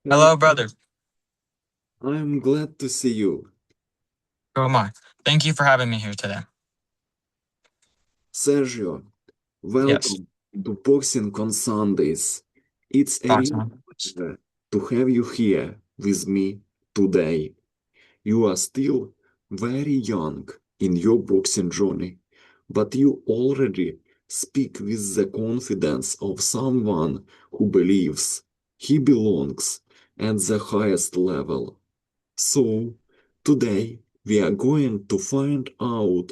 Hey, Hello, brother. I'm glad to see you. Who am I? Thank you for having me here today. Sergio, Yes. welcome to Boxing on Sundays. It's a real Awesome. pleasure to have you here with me today. You are still very young in your boxing journey, but you already speak with the confidence of someone who believes he belongs at the highest level. So, today we are going to find out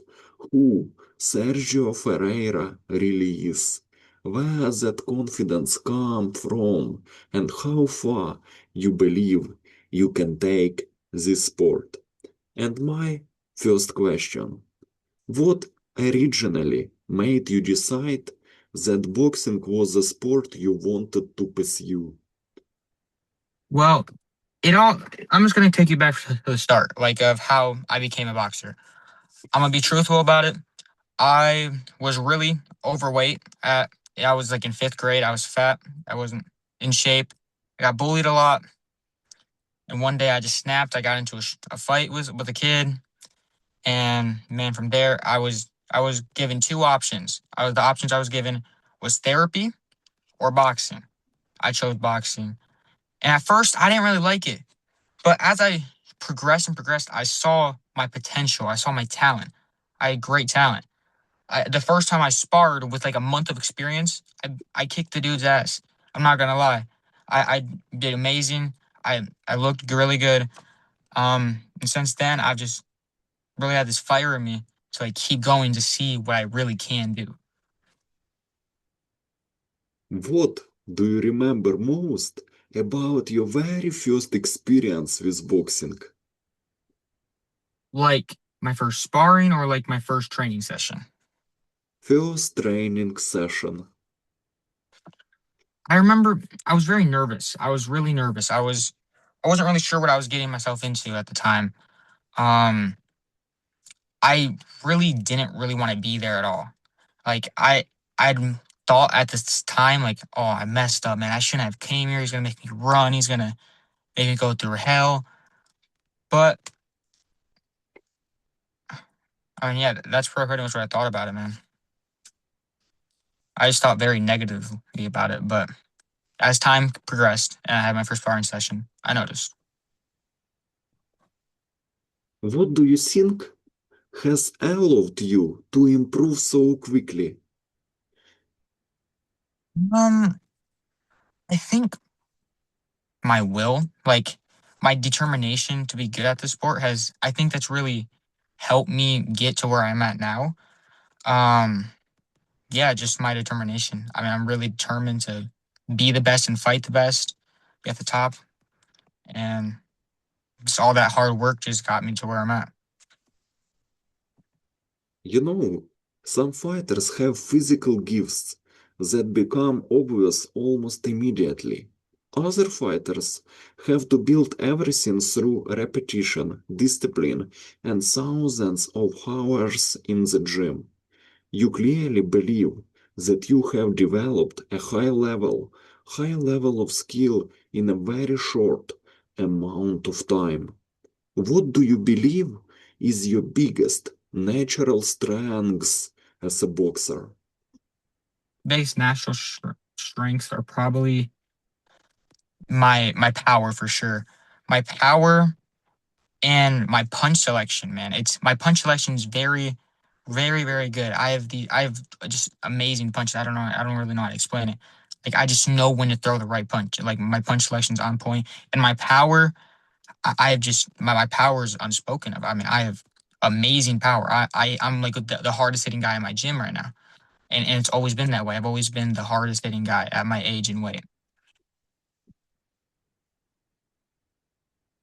who Sergio Ferreyra really is, where that confidence comes from, and how far you believe you can take this sport. And my first question: what originally made you decide that boxing was a sport you wanted to pursue? Well, it all, I'm just going to take you back to the start, like of how I became a boxer. I'm going to be truthful about it. I was really overweight I was like in fifth grade. I was fat. I wasn't in shape. I got bullied a lot. And one day I just snapped. I got into a fight with a kid. And man, from there, I was given two options. The options I was given was therapy or boxing. I chose boxing. And at first, I didn't really like it. But as I progressed and progressed, I saw my potential. I saw my talent. I had great talent. The first time I sparred with like a month of experience, I kicked the dude's ass. I'm not gonna lie. I did amazing. I looked really good. And since then, I've just really had this fire in me to like keep going to see what I really can do. What do you remember most about your very first experience with boxing? Like my first sparring or like my first training session. First training session. I remember I was very nervous. I was really nervous. I wasn't really sure what I was getting myself into at the time. Um, I really didn't really want to be there at all. Like I'd thought at this time, like, oh, I messed up, man. I shouldn't have came here. He's gonna make me run. He's gonna make me go through hell. But I mean, yeah, that's pretty much what I thought about it, man. I just thought very negatively about it. But as time progressed and I had my first sparring session, I noticed. What do you think has allowed you to improve so quickly? Um, I think my will, like my determination to be good at the sport I think that's really helped me get to where I'm at now. Um, yeah, just my determination. I mean, I'm really determined to be the best and fight the best, be at the top, and just all that hard work just got me to where I'm at. You know, some fighters have physical gifts that become obvious almost immediately. Other fighters have to build everything through repetition, discipline, and thousands of hours in the gym. You clearly believe that you have developed a high level of skill in a very short amount of time. What do you believe is your biggest natural strengths as a boxer? Biggest natural strengths are probably my power for sure. My power and my punch selection, man. It's my punch selection is very, very, very good. I have just amazing punches. I don't really know how to explain it. Like I just know when to throw the right punch. Like my punch selection's on point, and my power, I have just my power is unspoken of. I mean, I have amazing power. I'm like the hardest hitting guy in my gym right now, and it's always been that way. I've always been the hardest hitting guy at my age and weight.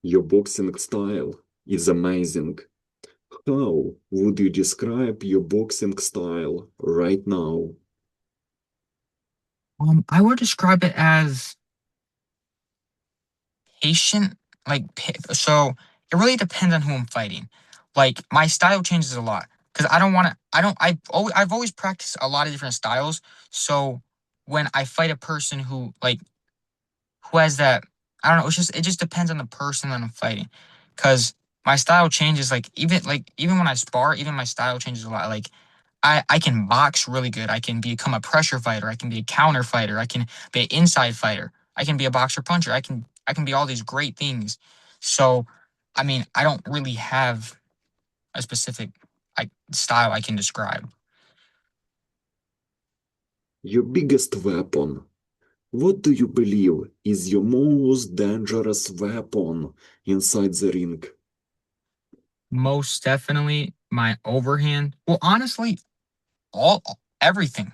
Your boxing style is amazing. How would you describe your boxing style right now? I would describe it as patient, so it really depends on who I'm fighting. Like my style changes a lot because I don't want to. I don't. I've always practiced a lot of different styles. So when I fight a person who has that. I don't know. It just depends on the person that I'm fighting, because my style changes. Even when I spar, even my style changes a lot. Like I can box really good. I can become a pressure fighter. I can be a counter fighter. I can be an inside fighter. I can be a boxer puncher. I can be all these great things. So, I mean, I don't really have a specific style I can describe. Your biggest weapon. What do you believe is your most dangerous weapon inside the ring? Most definitely my overhand. Well, honestly, all everything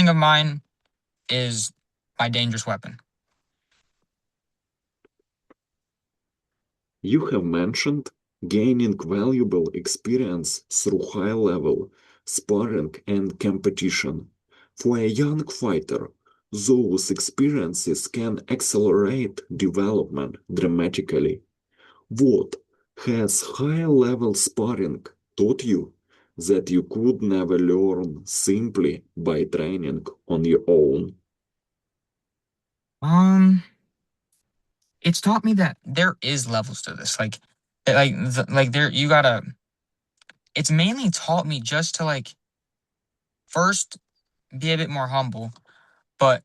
of mine is my dangerous weapon. You have mentioned gaining valuable experience through high level sparring and competition. For a young fighter, those experiences can accelerate development dramatically. What has high level sparring taught you that you could never learn simply by training on your own? Um, it's taught me that there is levels to this. Like there you gotta. It's mainly taught me just to first be a bit more humble, but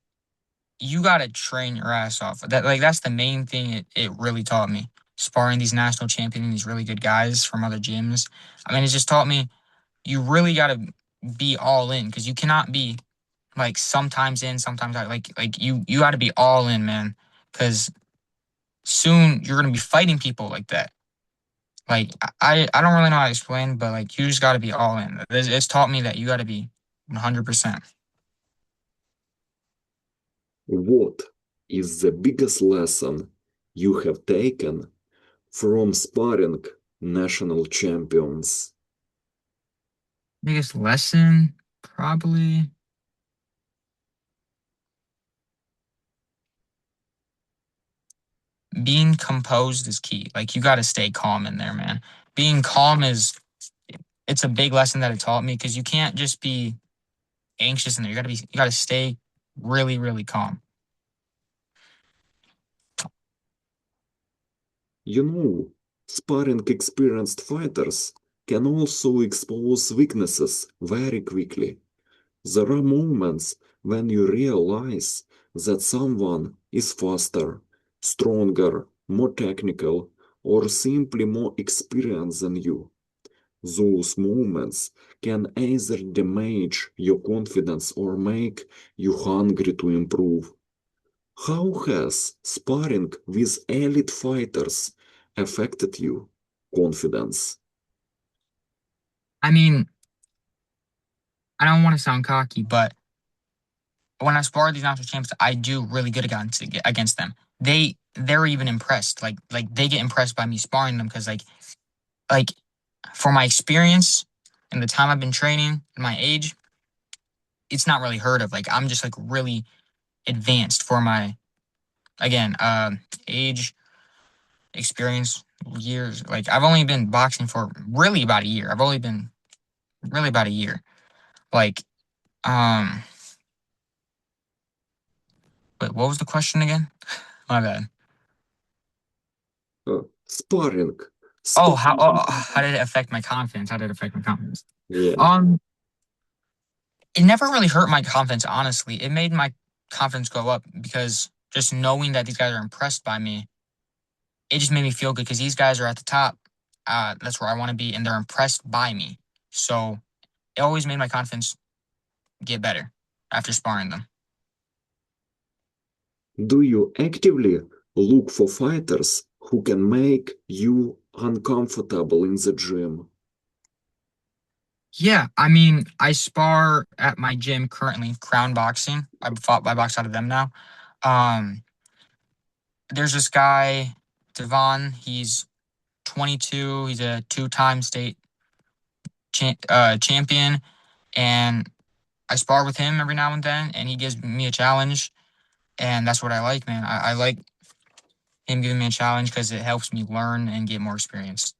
you gotta train your ass off. That's the main thing it really taught me. Sparring these national champions, these really good guys from other gyms. I mean, it just taught me you really gotta be all in, because you cannot be like sometimes in, sometimes out. You got to be all in, man, because soon you're gonna be fighting people like that. Like I don't really know how to explain, but like you just got to be all in. It's taught me that you got to be 100%. What is the biggest lesson you have taken from sparring national champions? Biggest lesson, probably being composed is key. Like you got to stay calm in there, man. Being calm is it's a big lesson that it taught me, because you can't just be anxious in there. You got to stay really really calm. You know, sparring experienced fighters can also expose weaknesses very quickly. There are moments when you realize that someone is faster, stronger, more technical, or simply more experienced than you. Those moments can either damage your confidence or make you hungry to improve. How has sparring with elite fighters affected you confidence? I mean, I don't want to sound cocky, but when I spar these national champs, I do really good against them. They're even impressed. Like they get impressed by me sparring them, because like for my experience and the time I've been training and my age, it's not really heard of. Like I'm just like really advanced for my again age, experience, years. Like I've only been boxing for really about a year. I've only been really about a year. Like um, but what was the question again? My bad. Sparring. Oh, Sparring. how did it affect my confidence? How did it affect my confidence? Yeah. Um, it never really hurt my confidence, honestly. It made my confidence go up, because just knowing that these guys are impressed by me, it just made me feel good, because these guys are at the top. That's where I want to be, and they're impressed by me. So it always made my confidence get better after sparring them. Do you actively look for fighters who can make you uncomfortable in the gym? Yeah, I mean, I spar at my gym currently, Crown Boxing. I box out of them now. Um, there's this guy, Devon. He's 22. He's a two-time state champion, and I spar with him every now and then, and he gives me a challenge, and that's what I like, man. I like him giving me a challenge, because it helps me learn and get more experience.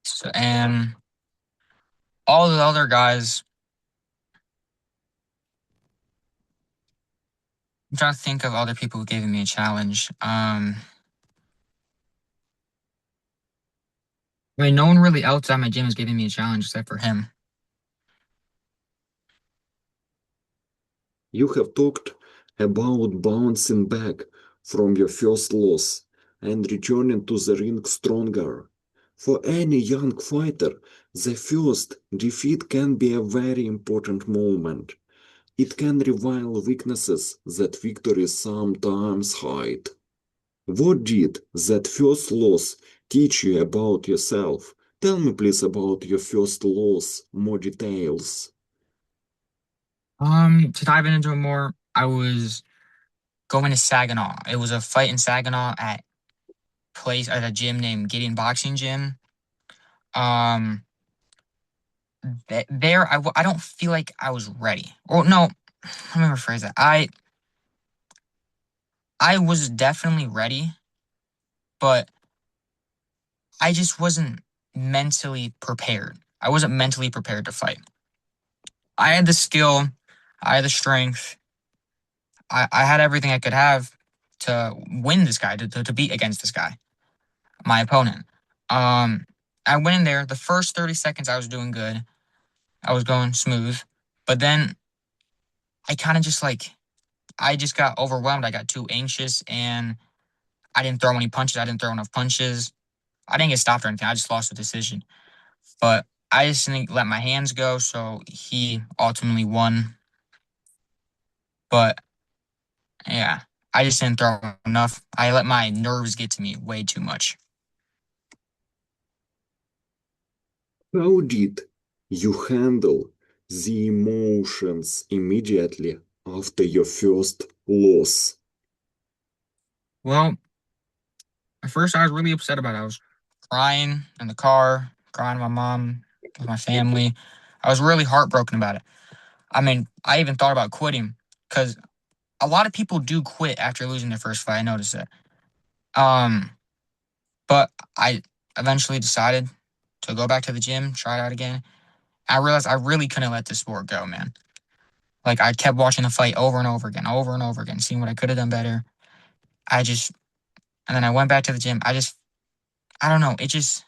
So, and all the other guys, I'm trying to think of other people who gave me a challenge. I mean, no one really outside my gym is giving me a challenge except for him. You have talked about bouncing back from your first loss and returning to the ring stronger. For any young fighter, the first defeat can be a very important moment. It can reveal weaknesses that victories sometimes hide. What did that first loss teach you about yourself? Tell me please about your first loss, more details. To dive into it more, I was going to Saginaw. It was a fight in Saginaw at a gym named Gideon Boxing Gym. Um, there I don't feel like I was ready. Or no, let me rephrase that. I was definitely ready, but I just wasn't mentally prepared. I wasn't mentally prepared to fight. I had the skill, I had the strength, I had everything I could have to win this guy, to beat against this guy, my opponent. Um, I went in there. The first 30 seconds, I was doing good. I was going smooth, but then I kind of just I just got overwhelmed. I got too anxious, and I didn't throw any punches. I didn't throw enough punches. I didn't get stopped or anything. I just lost the decision. But I just didn't let my hands go, so he ultimately won. But yeah, I just didn't throw enough. I let my nerves get to me way too much. How did you handle the emotions immediately after your first loss? Well, at first I was really upset about it. I was crying in the car, crying to my mom, with my family. I was really heartbroken about it. I mean, I even thought about quitting because a lot of people do quit after losing their first fight. I noticed that. Um, but I eventually decided to go back to the gym, try it out again. I realized I really couldn't let this sport go, man. Like I kept watching the fight over and over again, seeing what I could have done better. I just, and then I went back to the gym. I don't know. It just,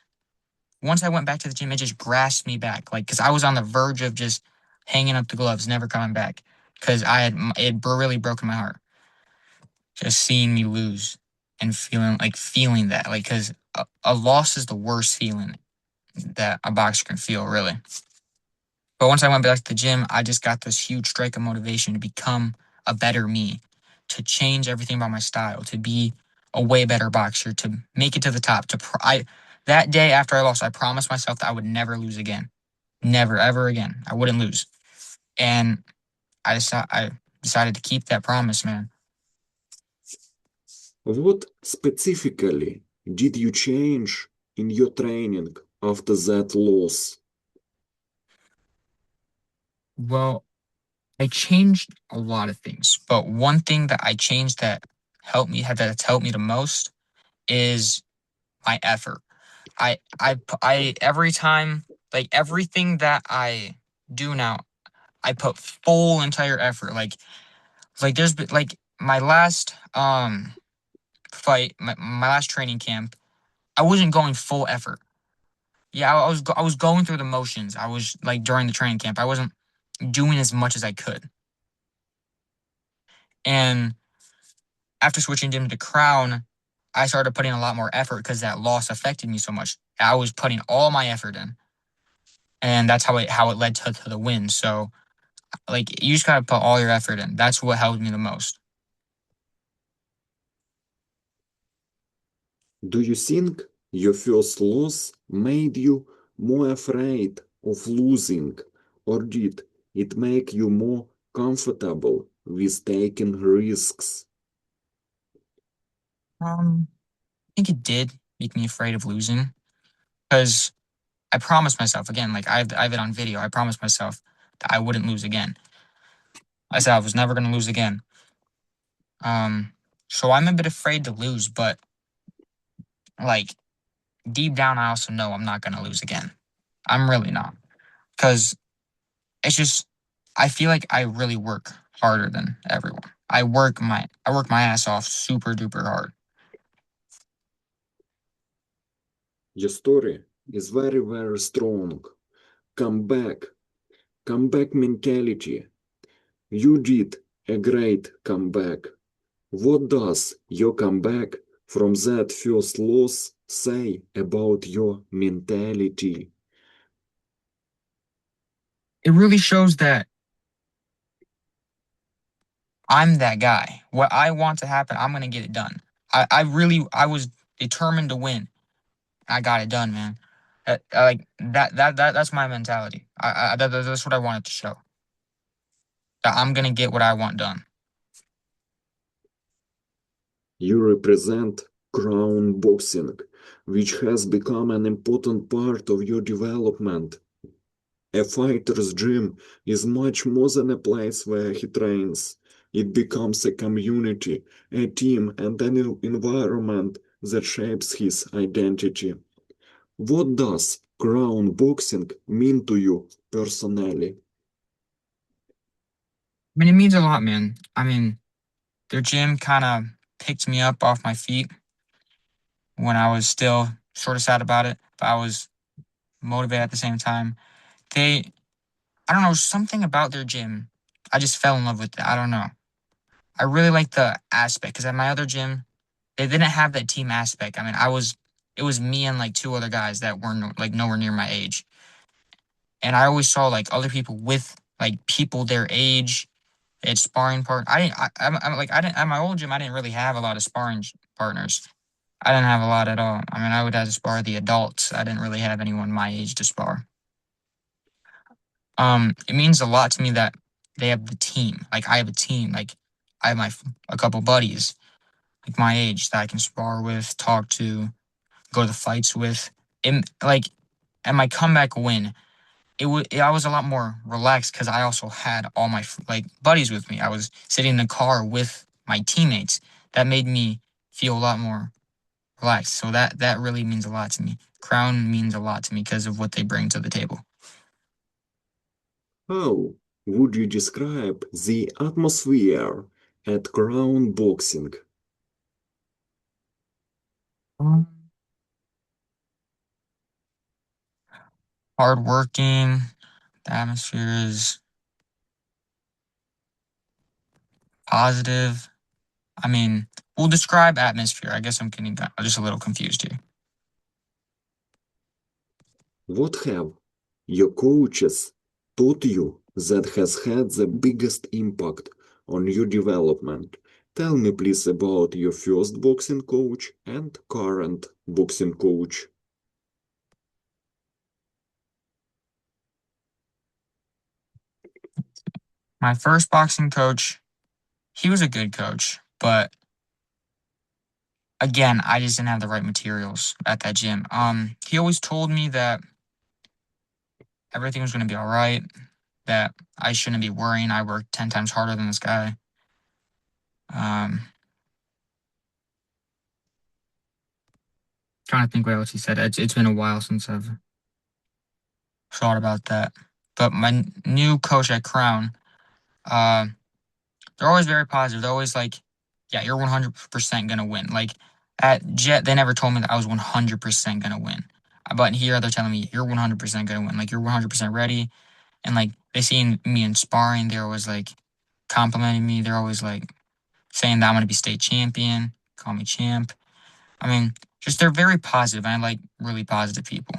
once I went back to the gym, it just grasped me back. Like, cause I was on the verge of just hanging up the gloves, never coming back. Cause it really broken my heart. Just seeing me lose and feeling that. Like, cause a loss is the worst feeling that a boxer can feel, really. But once I went back to the gym, I just got this huge strike of motivation to become a better me, to change everything about my style, to be a way better boxer, to make it to the top. That day after I lost, I promised myself that I would never lose again, never ever again. I wouldn't lose, and I decided to keep that promise, man. What specifically did you change in your training after that loss? Well, I changed a lot of things, but one thing that I changed that's helped me the most is my effort. Every time, like everything that I do now, I put full entire effort. Like there's been like my last fight, my last training camp, I wasn't going full effort. Yeah, I was going through the motions. I was like during the training camp, I wasn't doing as much as I could. And after switching gym to Crown, I started putting a lot more effort because that loss affected me so much. I was putting all my effort in, and that's how it led to the win. So like you just gotta put all your effort in. That's what helped me the most. Do you think your first loss made you more afraid of losing, or did it make you more comfortable with taking risks? I think it did make me afraid of losing because I promised myself again, like I have it on video. I promised myself that I wouldn't lose again. I said I was never gonna lose again. Um, so I'm a bit afraid to lose, but like deep down, I also know I'm not gonna lose again. I'm really not because it's just I feel like I really work harder than everyone. I work my ass off super duper hard. Your story is very, very strong. Come back. Comeback mentality. You did a great comeback. What does your comeback from that first loss say about your mentality? It really shows that I'm that guy. What I want to happen, I'm gonna get it done. I was determined to win. I got it done, man. Like that's my mentality. That's what I wanted to show. That I'm gonna get what I want done. You represent crown boxing, which has become an important part of your development. A fighter's gym is much more than a place where he trains. It becomes a community, a team, and an environment that shapes his identity. What does crown boxing mean to you personally? I mean, it means a lot, man. I mean, their gym kind of picked me up off my feet when I was still sort of sad about it, but I was motivated at the same time. They, I don't know, something about their gym. I just fell in love with it. I don't know. I really like the aspect because at my other gym, they didn't have that team aspect. I mean, it was me and like two other guys that weren't like nowhere near my age. And I always saw like other people with like people their age. They had sparring I didn't, I'm like, I didn't, at my old gym, I didn't really have a lot of sparring partners. I didn't have a lot at all. I mean, I would have to spar the adults. I didn't really have anyone my age to spar. It means a lot to me that they have the team. Like I have a team. Like I have a couple buddies like my age that I can spar with, talk to, go to the fights with. And like at my comeback win, I was a lot more relaxed because I also had all my like buddies with me. I was sitting in the car with my teammates. That made me feel a lot more relaxed. So that really means a lot to me. Crown means a lot to me because of what they bring to the table. How would you describe the atmosphere at crown boxing? Um, Hardworking. The atmosphere is positive. I mean, we'll describe atmosphere. I guess I'm just a little confused here. What have your coaches taught you that has had the biggest impact on your development? Tell me please about your first boxing coach and current boxing coach. My first boxing coach, he was a good coach, but again, I just didn't have the right materials at that gym. He always told me that everything was going to be all right, that I shouldn't be worrying. I worked 10 times harder than this guy. Um, Trying to think what else he said. It's been a while since I've thought about that. But my new coach at Crown, uh, they're always very positive. They're always like, yeah, you're 100% going to win. Like at Jet, they never told me that I was 100% going to win. But here, they're telling me you're 100% going to win. Like you're 100% ready. And like they seen me in sparring, they're always like complimenting me. They're always like saying that I'm going to be state champion, call me champ. I mean, just they're very positive. I like really positive people.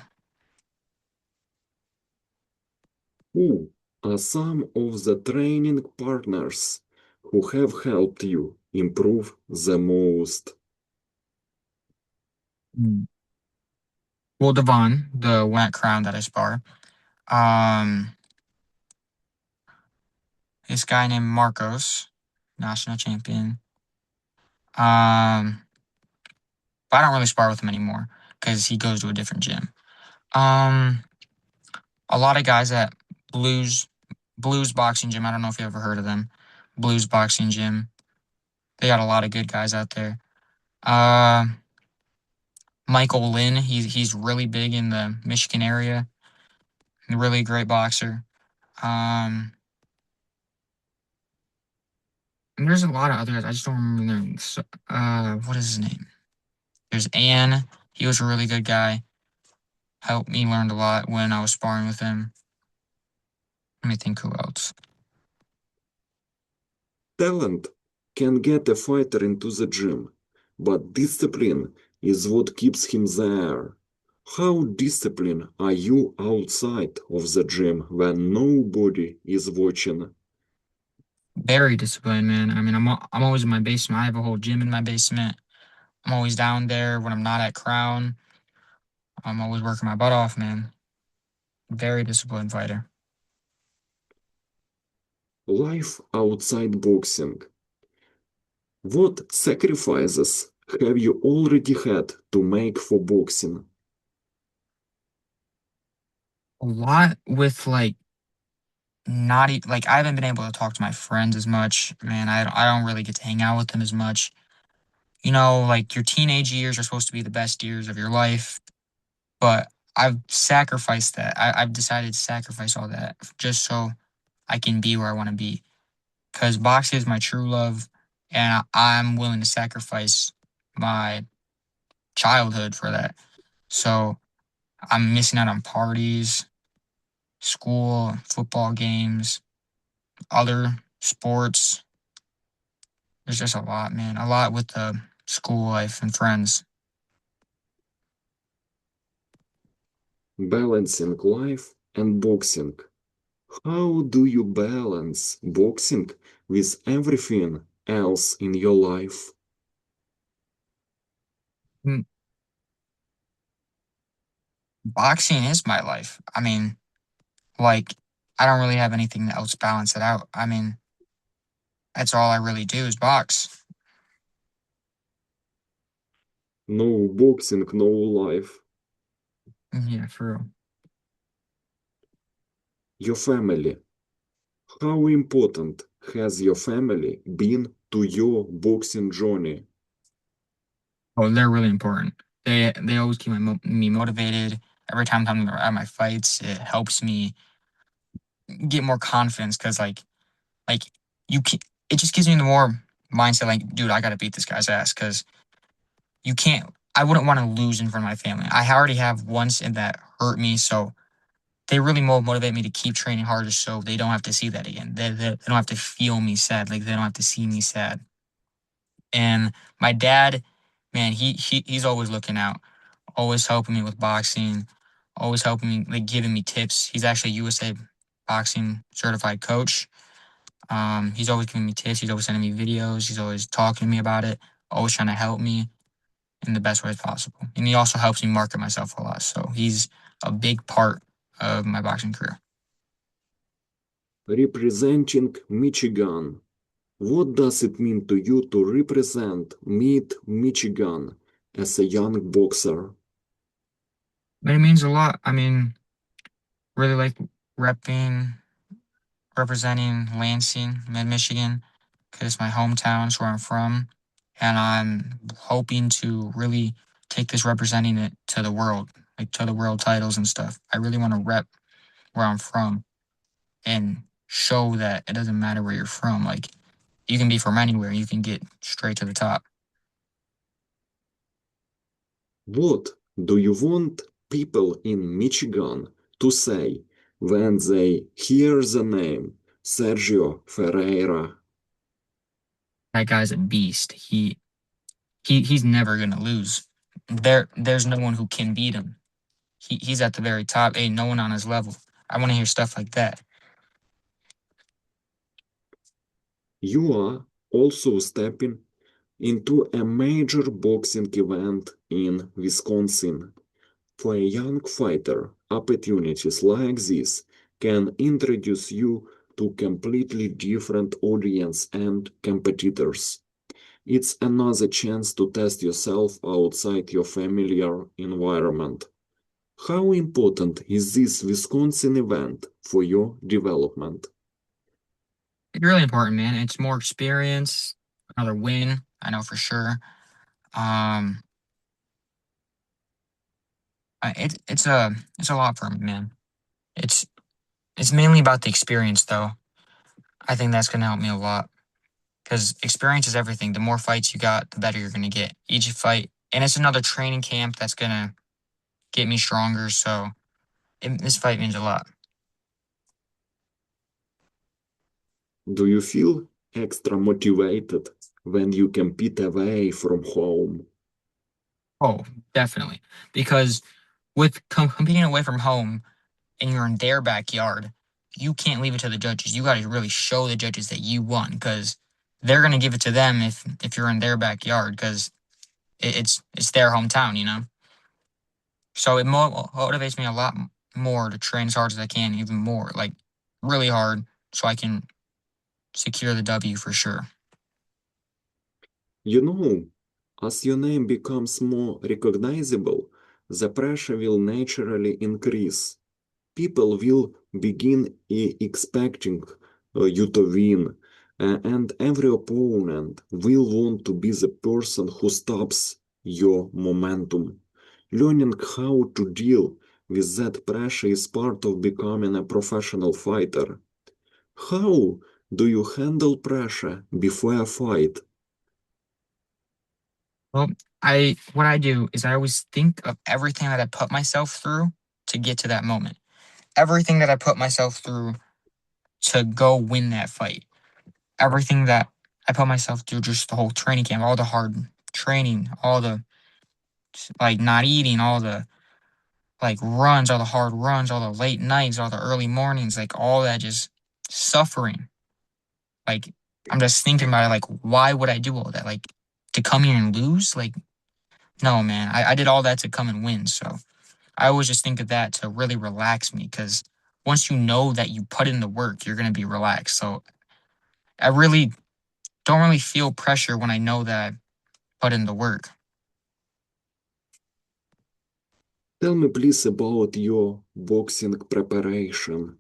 Who are some of the training partners who have helped you improve the most? Mm. Well, Devon, the one at Crown that I spar, um, this guy named Marcos, national champion. Um, but I don't really spar with him anymore because he goes to a different gym. Um, a lot of guys at Blues Boxing Gym. I don't know if you ever heard of them. Blues Boxing Gym. They got a lot of good guys out there. Uh, Michael Lynn. He's really big in the Michigan area. Really great boxer. Um, And there's a lot of other guys. I just don't remember their names. What is his name? There's Ann. He was a really good guy. Helped me learn a lot when I was sparring with him. Let me think who else. Talent can get a fighter into the gym, but discipline is what keeps him there. How disciplined are you outside of the gym when nobody is watching? Very disciplined, man. I mean, I'm always in my basement. I have a whole gym in my basement. I'm always down there when I'm not at Crown. I'm always working my butt off, man. Very disciplined fighter. Life outside boxing. What sacrifices have you already had to make for boxing? A lot with like not like I haven't been able to talk to my friends as much, man. I don't really get to hang out with them as much. You know, like your teenage years are supposed to be the best years of your life, but I've sacrificed that. I've decided to sacrifice all that just so I can be where I want to be. Because boxing is my true love, and I'm willing to sacrifice my childhood for that. So I'm missing out on parties, school, football games, other sports. There's just a lot, man. A lot with the school life and friends. Balancing life and boxing. How do you balance boxing with everything else in your life? Mm, Boxing is my life. I mean, like, I don't really have anything else to balance it out. I mean, that's all I really do is box. No boxing, no life. Yeah, for real. Your family. How important has your family been to your boxing journey? Oh, they're really important. They always keep me motivated. Every time I'm at my fights, it helps me get more confidence because like you can it just gives me the more mindset like, dude, I gotta beat this guy's ass because you can't I wouldn't want to lose in front of my family. I already have once and that hurt me, so they really motivate me to keep training harder so they don't have to see that again. They don't have to feel me sad, like they don't have to see me sad. And my dad, man, he's always looking out, always helping me with boxing, always helping me, like giving me tips. He's actually a USA boxing certified coach. He's always giving me tips. He's always sending me videos. He's always talking to me about it. Always trying to help me in the best ways possible. And he also helps me market myself a lot. So he's a big part of my boxing career. Representing Michigan. What does it mean to you to represent Mid Michigan as a young boxer? But it means a lot. I mean, really like repping, representing Lansing, Mid Michigan, because it's my hometown, it's where I'm from. And I'm hoping to really take this representing it to the world, like to the world titles and stuff. I really want to rep where I'm from and show that it doesn't matter where you're from. Like you can be from anywhere, you can get straight to the top. What do you want people in Michigan to say when they hear the name Sergio Ferreyra? That guy's a beast. He's never gonna lose. There's no one who can beat him. He's at the very top. Ain't no one on his level. I want to hear stuff like that. You are also stepping into a major boxing event in Wisconsin. For a young fighter, opportunities like this can introduce you to completely different audience and competitors. It's another chance to test yourself outside your familiar environment. How important is this Wisconsin event for your development? It's really important, man. It's more experience, another win. I know for sure. Um, it's a lot for me, man. It's it's mainly about the experience, though. I think that's gonna help me a lot. because experience is everything. The more fights you got, the better you're gonna get. Each fight, and it's another training camp that's gonna get me stronger. So this fight means a lot. Do you feel extra motivated when you compete away from home? Oh, definitely, because with competing away from home and you're in their backyard, you can't leave it to the judges. You got to really show the judges that you won because they're gonna give it to them if you're in their backyard because it's their hometown, you know. So it motivates me a lot more to train as hard as I can, even more, like really hard, so I can secure the W for sure. You know, as your name becomes more recognizable, the pressure will naturally increase. People will begin expecting you to win, and every opponent will want to be the person who stops your momentum. Learning how to deal with that pressure is part of becoming a professional fighter. How do you handle pressure before a fight? Well, I what I do is I always think of everything that I put myself through to get to that moment. Everything that I put myself through to go win that fight. Everything that I put myself through, just the whole training camp, all the hard training, all the like not eating, all the like runs, all the hard runs, all the late nights, all the early mornings, like all that just suffering. Like I'm just thinking about it, like why would I do all that? Like to come here and lose? Like no, man. I did all that to come and win. So I always just think of that to really relax me because once you know that you put in the work, you're gonna be relaxed. So I really don't really feel pressure when I know that I put in the work. Tell me please about your boxing preparation.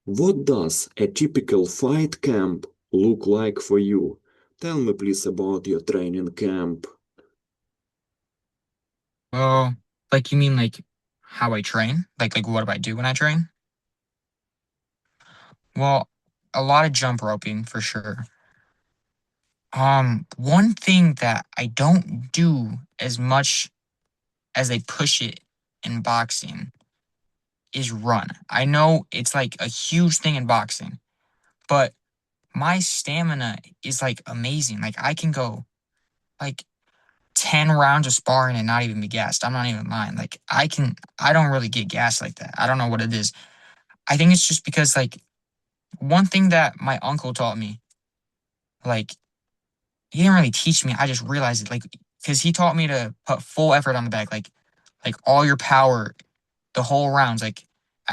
What does a typical fight camp look like for you? Tell me please about your training camp. Well, like you mean like how I train? Like what do I do when I train? Well, a lot of jump roping for sure. One thing that I don't do as much as they push it in boxing is run. I know it's like a huge thing in boxing, but my stamina is like amazing. Like I can go like 10 rounds of sparring and not even be gassed. I'm not even lying. Like I don't really get gassed like that. I don't know what it is. I think it's just because like one thing that my uncle taught me, like he didn't really teach me. I just realized it, like, because he taught me to put full effort on the back, like all your power, the whole rounds, like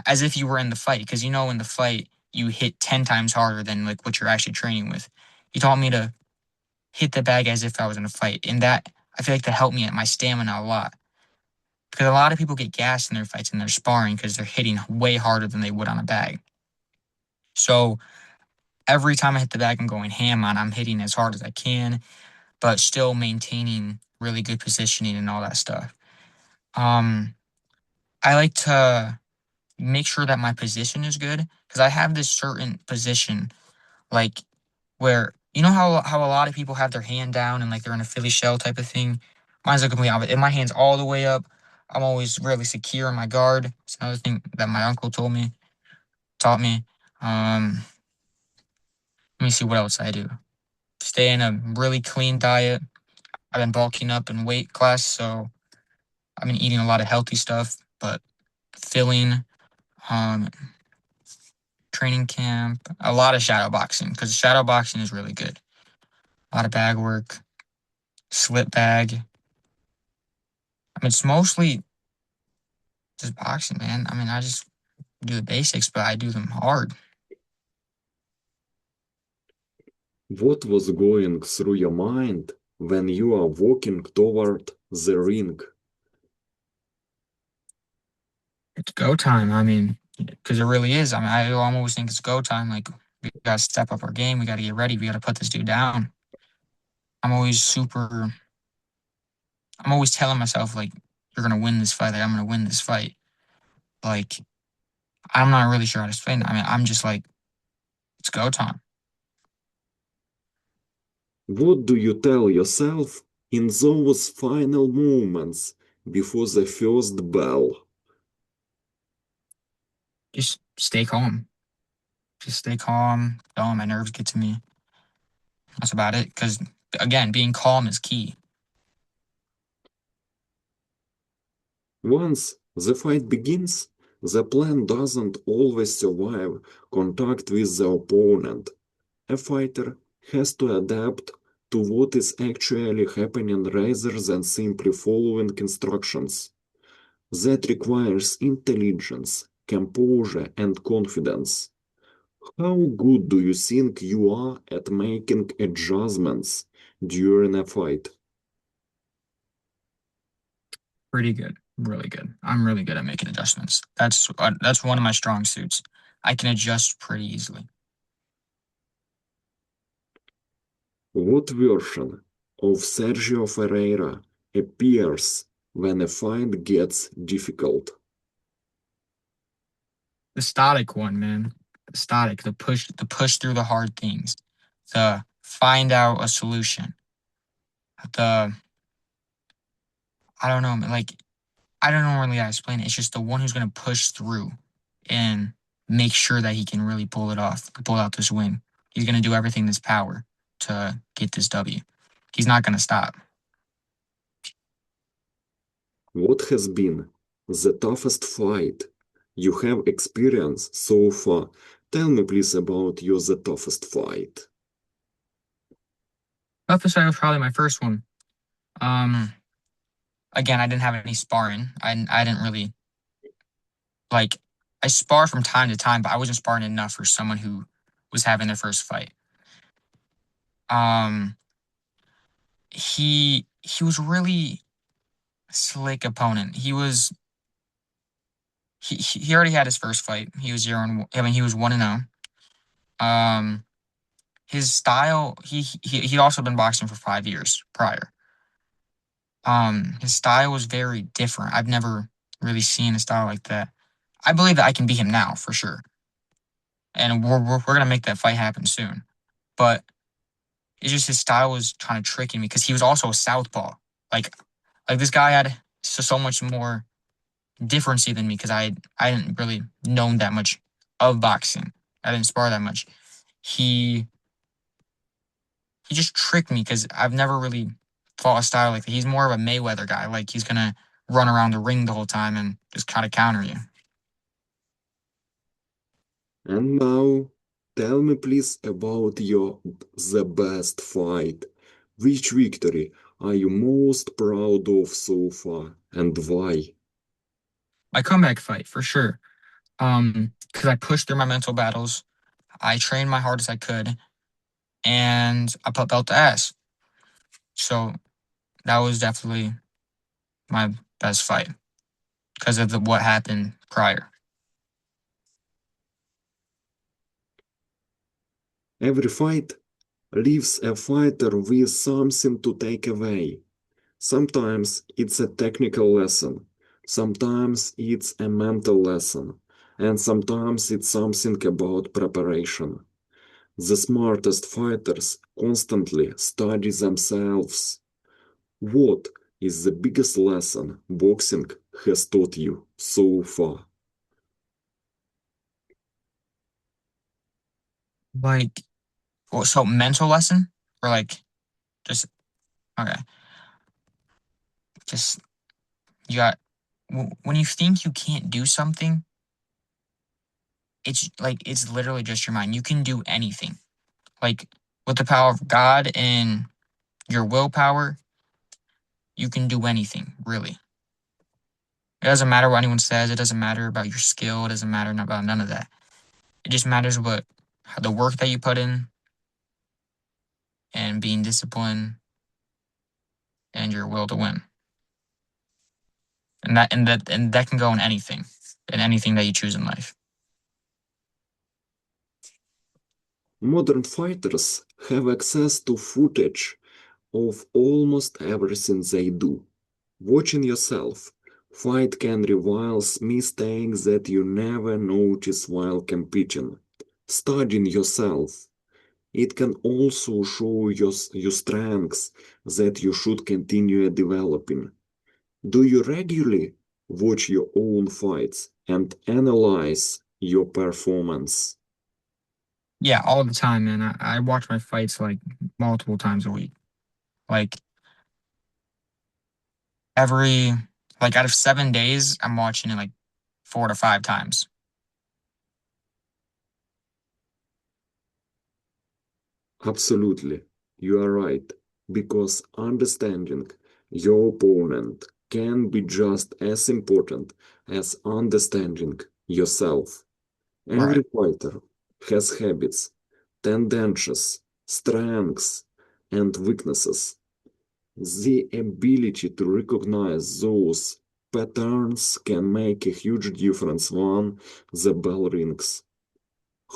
as if you were in the fight. Because you know, in the fight, you hit 10 times harder than like what you're actually training with. He taught me to hit the bag as if I was in a fight, and that I feel like that helped me at my stamina a lot. Because a lot of people get gassed in their fights and they're sparring because they're hitting way harder than they would on a bag. So every time I hit the bag, I'm going ham on. I'm hitting as hard as I can but still maintaining really good positioning and all that stuff. Um, I like to make sure that my position is good because I have this certain position, like where you know how a lot of people have their hand down and like they're in a Philly shell type of thing. Mine's like complete opposite. And my hand's all the way up. I'm always really secure in my guard. It's another thing that my uncle taught me. Let me see what else I do. Stay in a really clean diet. I've been bulking up in weight class, so I've been eating a lot of healthy stuff, but filling, um, training camp, a lot of shadow boxing because shadow boxing is really good. A lot of bag work, slip bag. I mean, it's mostly just boxing, man. I mean, I just do the basics, but I do them hard. What was going through your mind when you are walking toward the ring? It's go time. I mean, because it really is. I mean, I almost think it's go time. Like, we got to step up our game. We got to get ready. We got to put this dude down. I'm always super, I'm always telling myself, like, you're going to win this fight. Like, I'm going to win this fight. Like, I'm not really sure how to explain it. I mean, I'm just like, it's go time. What do you tell yourself in those final moments before the first bell? Just stay calm. Just stay calm. Don't let my nerves get to me. That's about it. Because again, being calm is key. Once the fight begins, the plan doesn't always survive contact with the opponent. A fighter has to adapt to what is actually happening rather than simply following instructions. That requires intelligence, composure, and confidence. How good do you think you are at making adjustments during a fight? Pretty good. Really good. I'm really good at making adjustments. That's one of my strong suits. I can adjust pretty easily. What version of Sergio Ferreyra appears when a fight gets difficult? The static one, man. The static, the push through the hard things, the find out a solution. The I don't know, man, like I don't know really how to explain it. It's just the one who's gonna push through and make sure that he can really pull it off, pull out this win. He's gonna do everything in his power to get this W. He's not gonna stop. What has been the toughest fight you have experienced so far? Tell me please about your the toughest fight. Toughest fight was probably my first one. Um, Again, I didn't have any sparring. I didn't really like. I spar from time to time, but I wasn't sparring enough for someone who was having their first fight. Um, he was really slick opponent. He already had his first fight. He was 0 and I mean he was 1-0. Um, his style. He also been boxing for 5 years prior. His style was very different. I've never really seen a style like that. I believe that I can beat him now for sure, and we're gonna make that fight happen soon. But it's just his style was kind of tricking me because he was also a southpaw. Like like this guy had so much more differency than me because I didn't really know that much of boxing. I didn't spar that much. He he just tricked me because I've never really fought a style like that. He's more of a Mayweather guy. Like he's gonna run around the ring the whole time and just kind of counter you. And now, tell me please about your the best fight. Which victory are you most proud of so far and why? My comeback fight for sure. Because I pushed through my mental battles. I trained my hardest I could, and I put belt to ass. So that was definitely my best fight because of what happened prior. Every fight leaves a fighter with something to take away. Sometimes it's a technical lesson, sometimes it's a mental lesson, and sometimes it's something about preparation. The smartest fighters constantly study themselves. What is the biggest lesson boxing has taught you so far? Like, well, so mental lesson or like just okay, just you got when you think you can't do something, it's like it's literally just your mind. You can do anything. Like with the power of God and your willpower, you can do anything, really. It doesn't matter what anyone says. It doesn't matter about your skill. It doesn't matter about none of that. It just matters what the work that you put in and being disciplined and your will to win. And that can go in anything that you choose in life. Modern fighters have access to footage of almost everything they do. Watching yourself fight can reveal mistakes that you never notice while competing. Studying yourself It can also show your strengths that you should continue developing. Do you regularly watch your own fights and analyze your performance? Yeah, all the time, man. I watch my fights like multiple times a week. Like every like out of 7 days, I'm watching it like 4 to 5 times. Absolutely, you are right, because understanding your opponent can be just as important as understanding yourself. Right. Every fighter has habits, tendencies, strengths, and weaknesses. The ability to recognize those patterns can make a huge difference when the bell rings.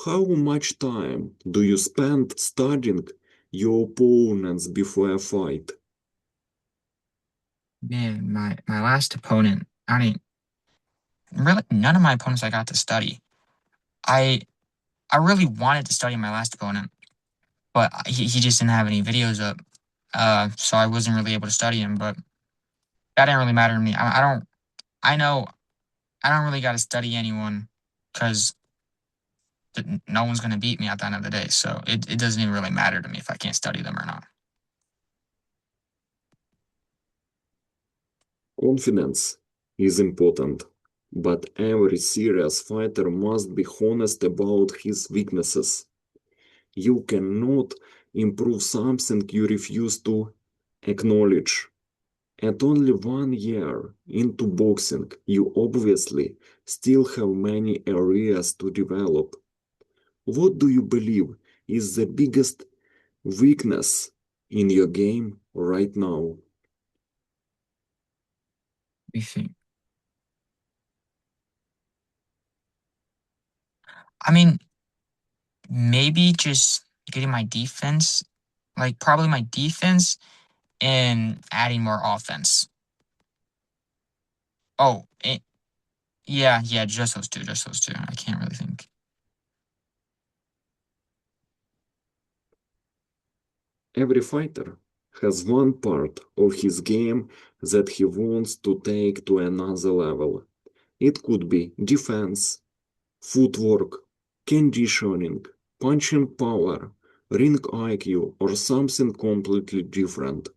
How much time do you spend studying your opponents before a fight? Man, my last opponent, I mean, really none of my opponents I got to study. I I really wanted to study my last opponent, but he just didn't have any videos up. So I wasn't really able to study him, but that didn't really matter to me. I know I don't really got to study anyone because no one's going to beat me at the end of the day. So it doesn't even really matter to me if I can't study them or not. Confidence is important, but every serious fighter must be honest about his weaknesses. You cannot improve something you refuse to acknowledge. At only 1 year into boxing, you obviously still have many areas to develop. What do you believe is the biggest weakness in your game right now? We think. I mean, maybe just getting my defense, like probably my defense and adding more offense. Oh, yeah, yeah, just those two. I can't really think. Every fighter has one part of his game that he wants to take to another level. It could be defense, footwork, conditioning, punching power, ring IQ, or something completely different.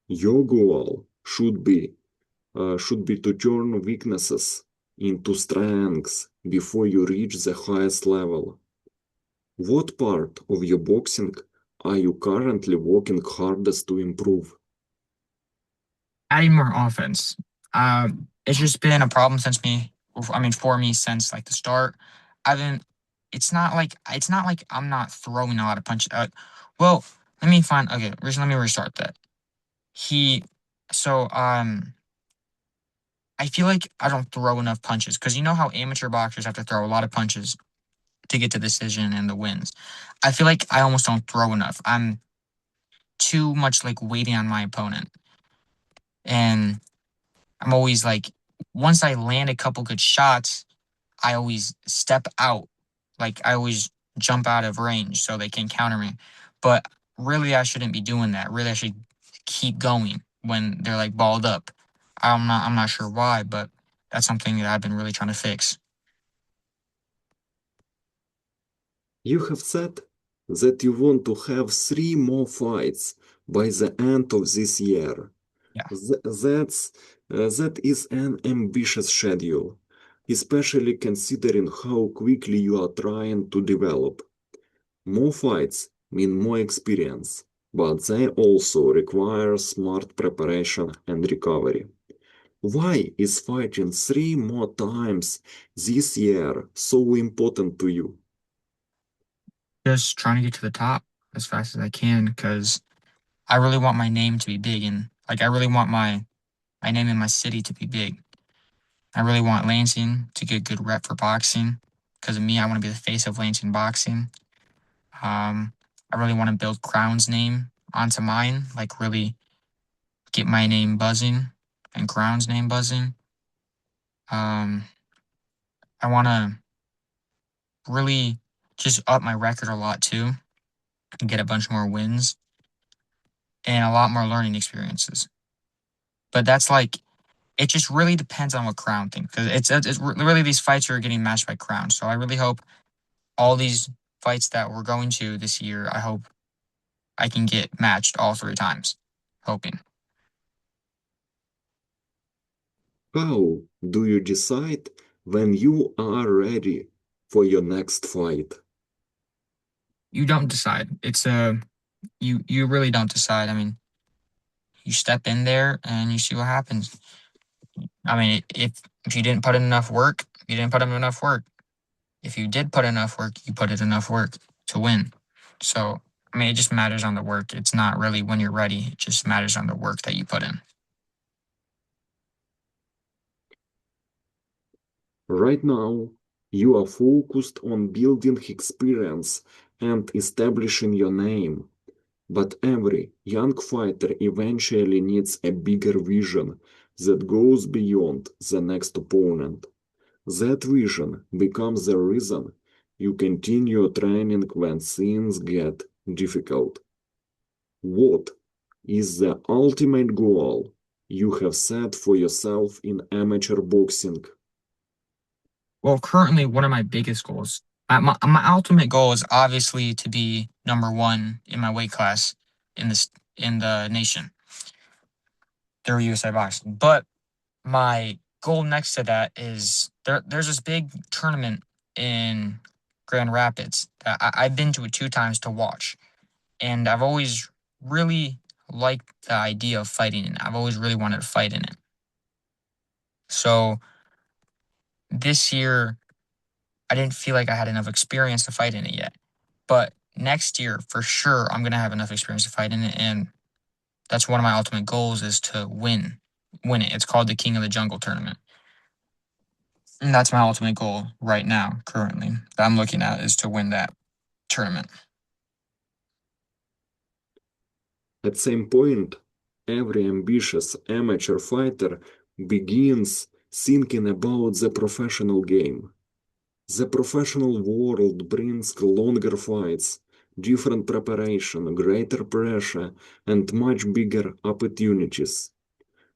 Your goal should be to turn weaknesses into strengths before you reach the highest level. What part of your boxing are you currently working hardest to improve? Adding more offense. It's just been a problem since me. I mean, for me since like the start. I've been. It's not like I'm not throwing a lot of punches. Well, let me find. Okay, let me restart that. He. So I feel like I don't throw enough punches because you know how amateur boxers have to throw a lot of punches to get to the decision and the wins. I feel like I almost don't throw enough. I'm too much like waiting on my opponent, and I'm always like, once I land a couple good shots, I always step out. Like I always jump out of range so they can counter me. But really, I shouldn't be doing that. Really, I should keep going when they're like balled up. I'm not sure why, but that's something that I've been really trying to fix. You have said that you want to have 3 more fights by the end of this year. Yeah. That is an ambitious schedule, especially considering how quickly you are trying to develop. More fights mean more experience, but they also require smart preparation and recovery. Why is fighting 3 more times this year so important to you? Just trying to get to the top as fast as I can because I really want my name to be big and like I really want my name in my city to be big. I really want Lansing to get a good rep for boxing. Because of me, I want to be the face of Lansing boxing. I really want to build Crown's name onto mine, like really get my name buzzing and Crown's name buzzing. Um, I want to really just up my record a lot too. and get a bunch more wins and a lot more learning experiences. But that's like it just really depends on what Crown thinks because it's really these fights are getting matched by Crown. So I really hope all these fights that we're going to this year, I hope I can get matched all 3 times. Hoping. How do you decide when you are ready for your next fight? You don't decide. It's a you really don't decide. I mean, you step in there and you see what happens. I mean, if you didn't put in enough work, you didn't put in enough work. If you did put enough work, you put in enough work to win. So, I mean, it just matters on the work. It's not really when you're ready. It just matters on the work that you put in. Right now, you are focused on building experience and establishing your name. But every young fighter eventually needs a bigger vision that goes beyond the next opponent. That vision becomes the reason you continue training when things get difficult. What is the ultimate goal you have set for yourself in amateur boxing? Well, currently, one of my biggest goals, my ultimate goal is obviously to be number one in my weight class in this in the nation through USA Boxing. But my goal next to that is there's this big tournament in Grand Rapids that I've been to it 2 times to watch. And I've always really liked the idea of fighting in it. I've always really wanted to fight in it. So this year, I didn't feel like I had enough experience to fight in it yet. But next year, for sure, I'm going to have enough experience to fight in it. And that's one of my ultimate goals is to win it. It's called the King of the Jungle tournament. And that's my ultimate goal right now, currently, that I'm looking at is to win that tournament. At some point, every ambitious amateur fighter begins thinking about the professional game. The professional world brings longer fights, different preparation, greater pressure, and much bigger opportunities.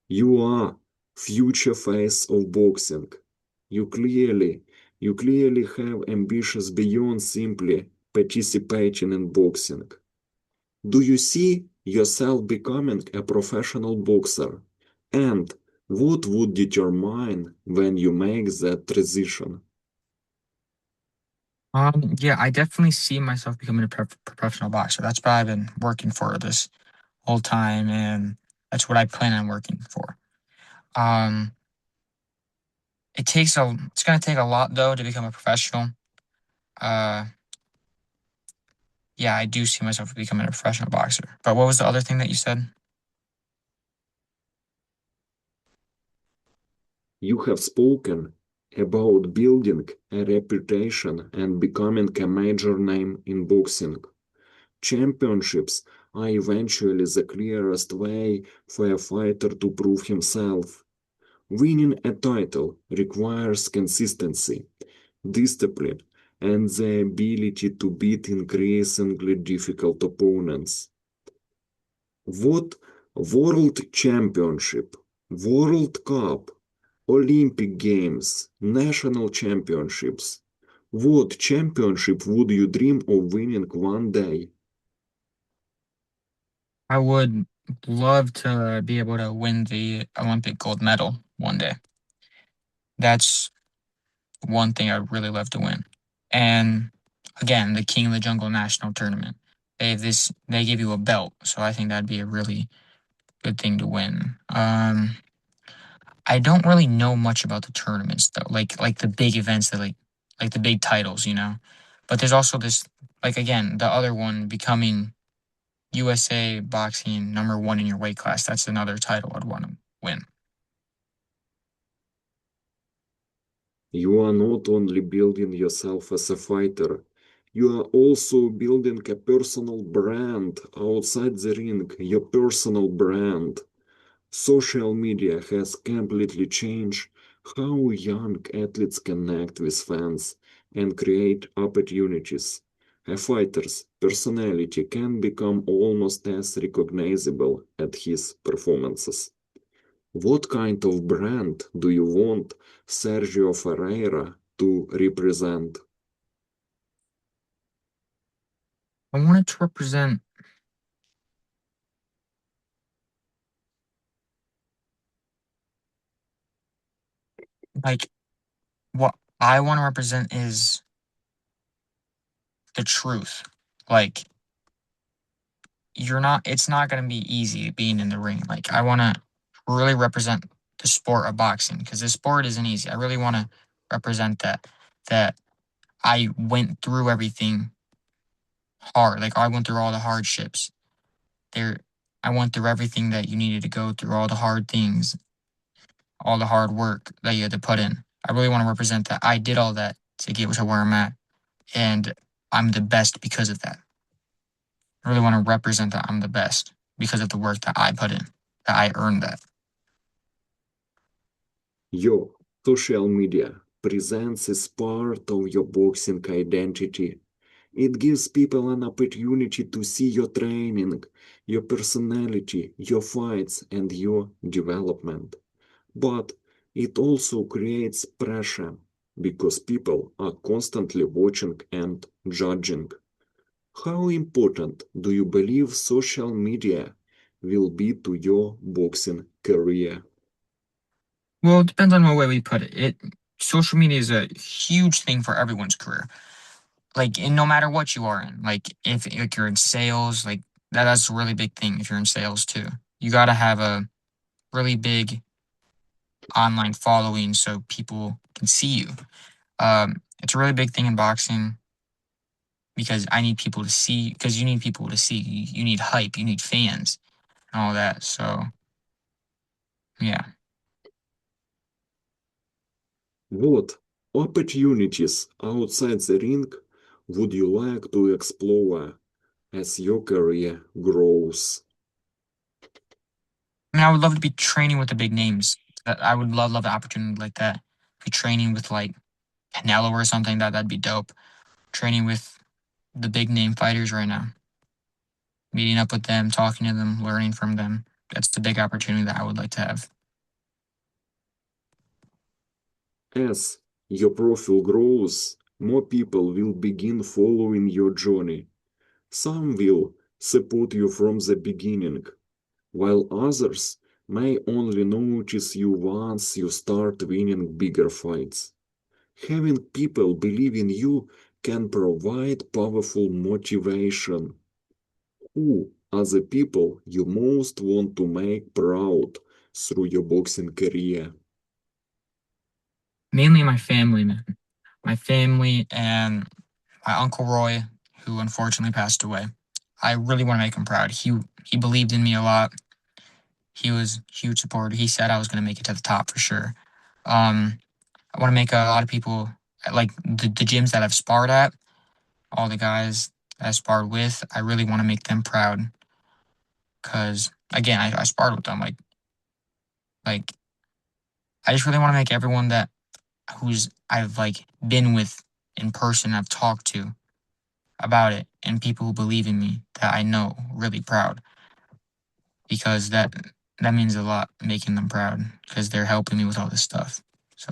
You are future face of boxing. You clearly, you clearly have ambitions beyond simply participating in boxing. Do you see yourself becoming a professional boxer? And what would determine when you make that transition? Yeah, I definitely see myself becoming a professional boxer. That's what I've been working for this whole time, and that's what I plan on working for. Um, it's gonna take a lot though to become a professional. Uh, yeah, I do see myself becoming a professional boxer. But what was the other thing that you said? You have spoken about building a reputation and becoming a major name in boxing. Championships are eventually the clearest way for a fighter to prove himself. Winning a title requires consistency, discipline, and the ability to beat increasingly difficult opponents. What World Championship, World Cup, Olympic Games, National Championships. What championship would you dream of winning one day? I would love to be able to win the Olympic gold medal one day. That's one thing I'd really love to win. And again, the King of the Jungle National Tournament. They give you a belt, so I think that'd be a really good thing to win. I don't really know much about the tournaments though, like the big events that like the big titles, you know. But there's also this like again, the other one becoming USA boxing number one in your weight class. That's another title I'd want to win. You are not only building yourself as a fighter, you are also building a personal brand outside the ring, your personal brand. Social media has completely changed how young athletes connect with fans and create opportunities. A fighter's personality can become almost as recognizable as his performances. What kind of brand do you want Sergio Ferreyra to represent? I wanted to represent like what I want to represent is the truth. Like it's not going to be easy being in the ring. Like I want to really represent the sport of boxing because this sport isn't easy. I really want to represent that I went through everything hard. Like I went through all the hardships. There I went through everything that you needed to go through, all the hard things, all the hard work that you had to put in. I really want to represent that I did all that to get to where I'm at and I'm the best because of that. I really want to represent that I'm the best because of the work that I put in, that I earned that. Your social media presents as part of your boxing identity. It gives people an opportunity to see your training, your personality, your fights, and your development. But it also creates pressure because people are constantly watching and judging. How important do you believe social media will be to your boxing career? Well, it depends on what way we put it. Social media is a huge thing for everyone's career. Like, and no matter what you are in, like if like you're in sales, like that's a really big thing. If you're in sales too, you got to have a really big online following so people can see you. It's a really big thing in boxing because I need people to see. Because you need people to see. You need hype. You need fans and all that. So yeah. What opportunities outside the ring would you like to explore as your career grows? I mean, I would love to be training with the big names. I would love an opportunity like that. Be training with like Canelo or something. That'd be dope. Training with the big name fighters right now. Meeting up with them, talking to them, learning from them. That's the big opportunity that I would like to have. As your profile grows, more people will begin following your journey. Some will support you from the beginning, while others may only notice you once you start winning bigger fights. Having people believe in you can provide powerful motivation. Who are the people you most want to make proud through your boxing career? Mainly my family, man. My family and my uncle Roy, who unfortunately passed away. I really want to make him proud. He believed in me a lot. He was a huge supporter. He said I was going to make it to the top for sure. Um, I want to make a lot of people like the gyms that I've sparred at, all the guys that I sparred with. I really want to make them proud because again, I sparred with them. Like I just really want to make everyone that who's I've like been with in person, I've talked to about it, and people who believe in me that I know really proud because that means a lot making them proud because they're helping me with all this stuff. So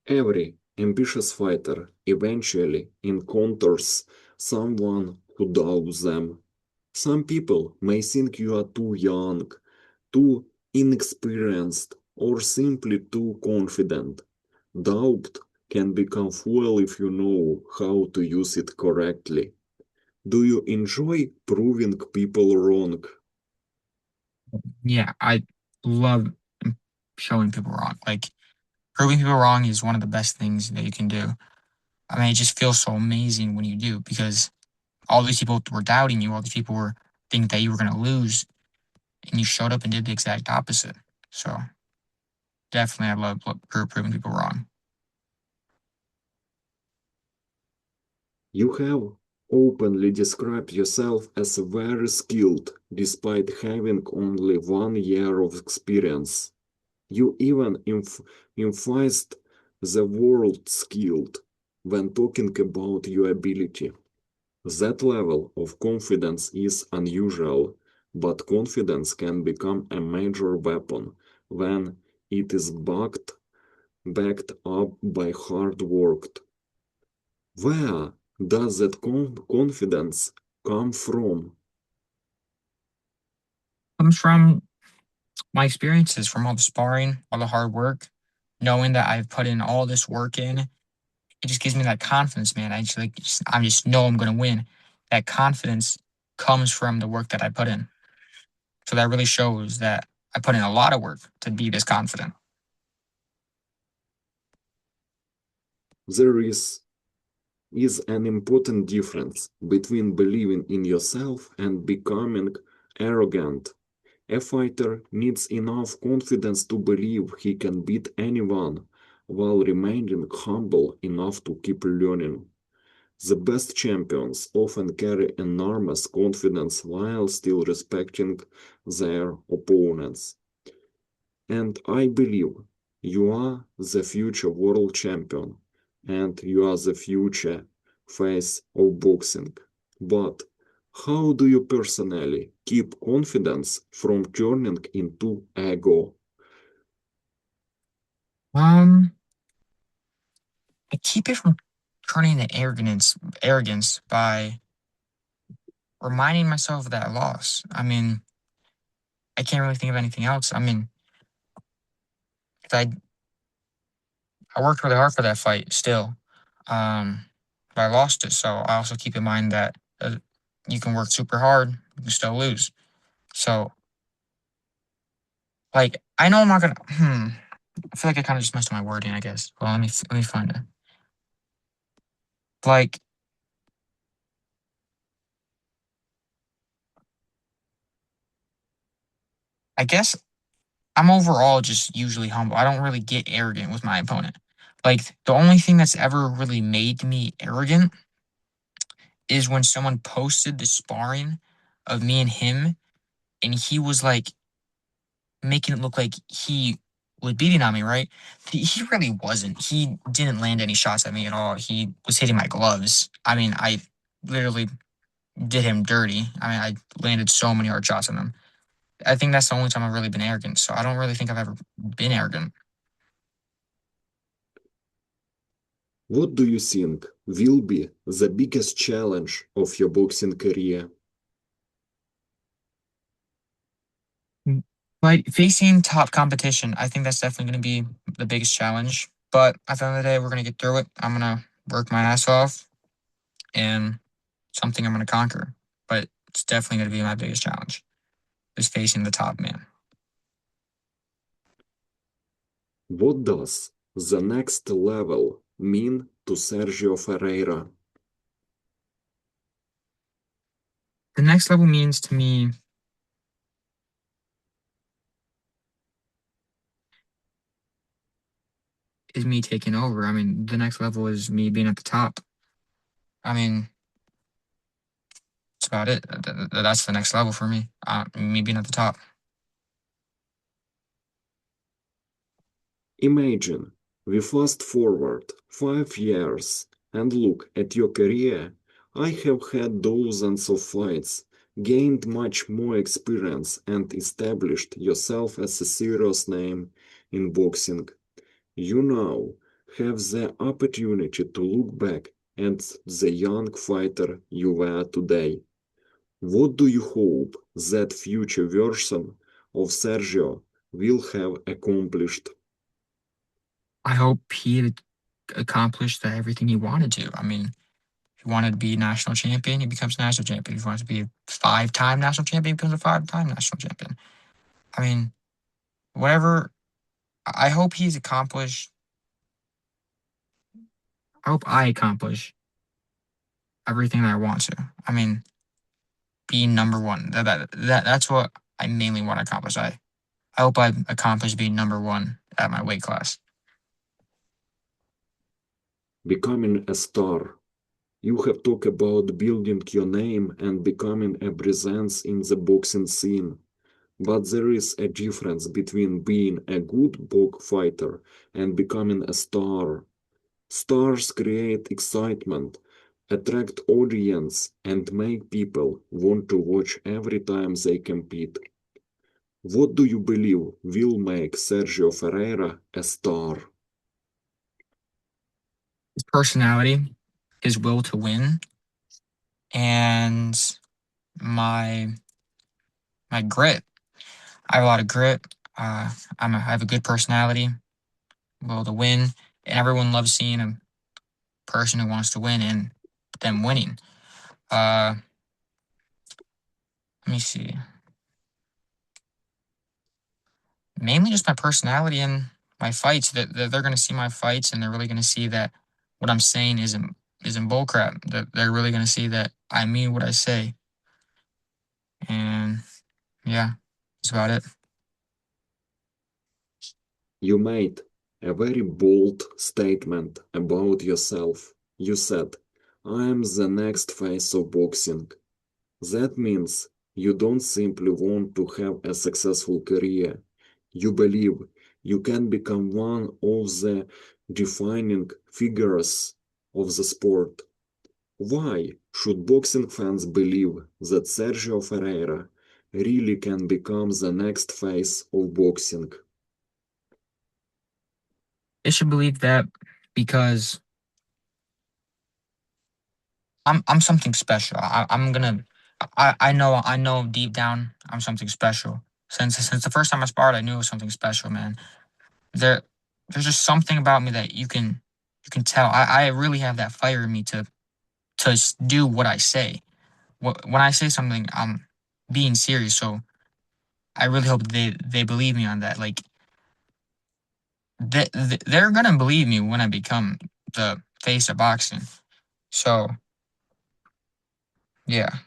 Every ambitious fighter eventually encounters someone who doubts them. Some people may think you are too young, too inexperienced, or simply too confident. Doubt can become fuel if you know how to use it correctly. Do you enjoy proving people wrong? yeah, I love showing people wrong. Like proving people wrong is one of the best things that you can do. I mean, it just feels so amazing when you do because all these people were doubting you. All these people were thinking that you were going to lose, and you showed up and did the exact opposite. So definitely, I love proving people wrong. You have openly described yourself as very skilled despite having only 1 year of experience. You even emphasized the word skilled. when talking about your ability. That level of confidence is unusual, but confidence can become a major weapon when it is backed up by hard work. Where does that confidence come from? Comes from my experiences, from all the sparring, all the hard work, knowing that I've put in all this work in. It just gives me that confidence, man. I just know I'm gonna win. That confidence comes from the work that I put in. So that really shows that I put in a lot of work to be this confident. There is an important difference between believing in yourself and becoming arrogant. A fighter needs enough confidence to believe he can beat anyone while remaining humble enough to keep learning. The best champions often carry enormous confidence while still respecting their opponents. And I believe you are the future world champion and you are the future face of boxing. But how do you personally keep confidence from turning into ego? Um, I keep it from turning to arrogance by reminding myself of that loss. I mean, I can't really think of anything else. I mean, I I worked really hard for that fight still, but I lost it. So I also keep in mind that you can work super hard, you can still lose. So like I know I'm not gonna. I feel like I kind of just messed up my wording. I guess. Well, let me find it. Like I guess I'm overall just usually humble. I don't really get arrogant with my opponent. Like the only thing that's ever really made me arrogant is when someone posted the sparring of me and him, and he was like making it look like he was beating on me, right? He really wasn't. He didn't land any shots at me at all. He was hitting my gloves. I mean, I literally did him dirty. I mean, I landed so many hard shots on him. I think that's the only time I've really been arrogant. So I don't really think I've ever been arrogant. What do you think will be the biggest challenge of your boxing career? But facing top competition, I think that's definitely going to be the biggest challenge. But at the end of the day, we're going to get through it. I'm going to work my ass off and something I'm going to conquer. But it's definitely going to be my biggest challenge is facing the top man. What does the next level mean to Sergio Ferreyra? The next level means to me is me taking over. I mean, the next level is me being at the top. I mean, that's about it. That's the next level for me. Me being at the top. Imagine we fast forward 5 years and look at your career. I have had dozens of fights, gained much more experience, and established yourself as a serious name in boxing. You now have the opportunity to look back at the young fighter you were today. What do you hope that future version of Sergio will have accomplished? I hope he had accomplished everything he wanted to. I mean, if he wanted to be national champion, he becomes national champion. If he wants to be a 5-time national champion, he becomes a 5-time national champion. I mean, whatever. I hope he's accomplished. I hope I accomplish everything that I want to. I mean, being number one. That's what I mainly want to accomplish. I hope I accomplish being number one at my weight class. Becoming a star. You have talked about building your name and becoming a presence in the boxing scene. But there is a difference between being a good box fighter and becoming a star. Stars create excitement, attract audience, and make people want to watch every time they compete. What do you believe will make Sergio Ferreyra a star? His personality, his will to win, and my my grit. I have a lot of grit. I have a good personality, will to win, and everyone loves seeing a person who wants to win and them winning. Uh, Let me see. Mainly just my personality and my fights. That they're going to see my fights and they're really going to see that what I'm saying isn't bullcrap. That they're really going to see that I mean what I say. And yeah, that's about it. You made a very bold statement about yourself. You said, I am the next face of boxing. That means you don't simply want to have a successful career. You believe you can become one of the defining figures of the sport. Why should boxing fans believe that Sergio Ferreira really can become the next face of boxing? They should believe that because I'm something special. I know deep down I'm something special. Since the first time I sparred, I knew it was something special, man. There there's just something about me that you can tell. I really have that fire in me to do what I say. When I say something, I'm being serious. So I really hope they believe me on that. Like they're gonna believe me when I become the face of boxing. So yeah,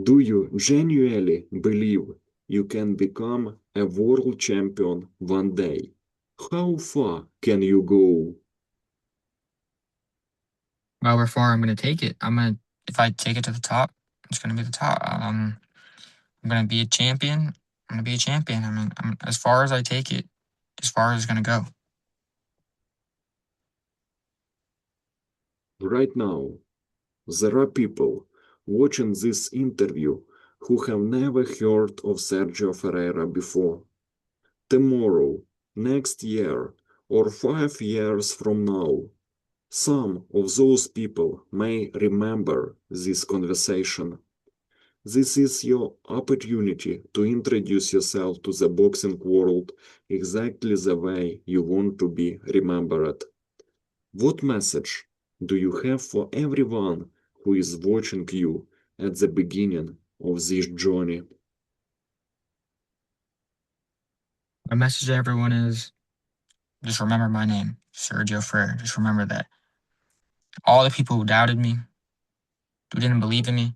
Do you genuinely believe you can become a world champion one day? How far can you go? however far I'm gonna take it, if I take it to the top, it's gonna be the top. I'm gonna be a champion. I'm gonna be a champion. As far as I take it, as far as it's gonna go. Right now, there are people watching this interview who have never heard of Sergio Ferreira before. Tomorrow, next year, or 5 years from now, some of those people may remember this conversation. This is your opportunity to introduce yourself to the boxing world exactly the way you want to be remembered. What message do you have for everyone who is watching you at the beginning of this journey? My message to everyone is just remember my name, Sergio Ferrer. Just remember that. All the people who doubted me, who didn't believe in me.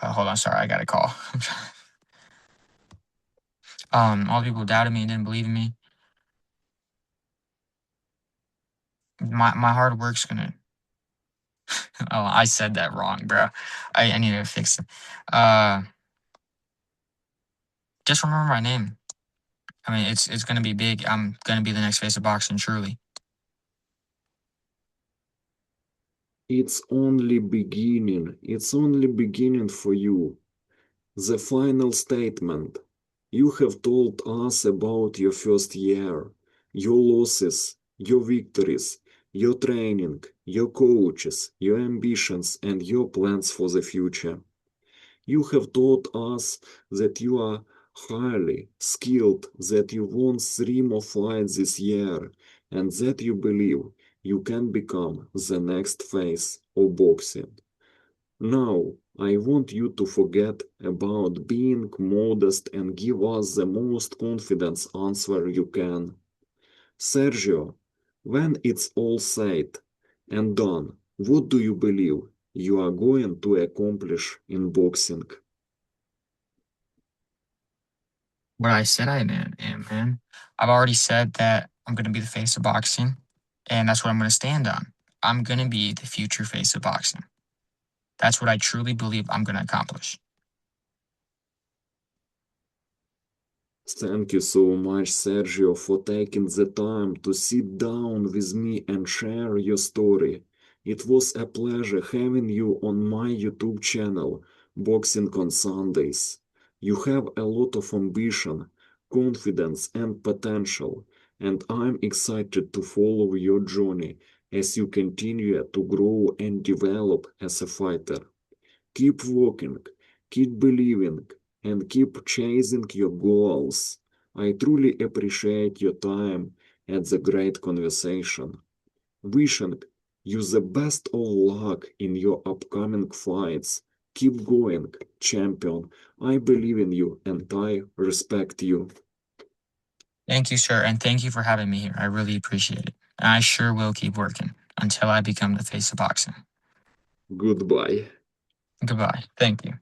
Hold on, sorry, I got a call. All the people who doubted me and didn't believe in me. My hard work's gonna. Oh, I said that wrong, bro. I need to fix it. Uh, just remember my name. I mean, it's gonna be big. I'm gonna be the next face of boxing, truly. It's only beginning. It's only beginning for you. The final statement. You have told us about your first year, your losses, your victories, your training, your coaches, your ambitions, and your plans for the future. You have taught us that you are highly skilled, that you won 3 more fights this year, and that you believe you can become the next face of boxing. Now, I want you to forget about being modest and give us the most confident answer you can. Sergio, when it's all said and done, what do you believe you are going to accomplish in boxing? What I said I am, man. I've already said that I'm gonna be the face of boxing, and that's what I'm gonna stand on. I'm gonna be the future face of boxing. That's what I truly believe I'm gonna accomplish. Thank you so much, Sergio, for taking the time to sit down with me and share your story. It was a pleasure having you on my YouTube channel, Boxing on Sundays. You have a lot of ambition, confidence, and potential, and I'm excited to follow your journey as you continue to grow and develop as a fighter. Keep working, keep believing, and keep chasing your goals. I truly appreciate your time and the great conversation. Wishing you the best of luck in your upcoming fights. Keep going, champion. I believe in you and I respect you. Thank you, sir, and thank you for having me here. I really appreciate it. And I sure will keep working until I become the face of boxing. Goodbye. Goodbye. Thank you.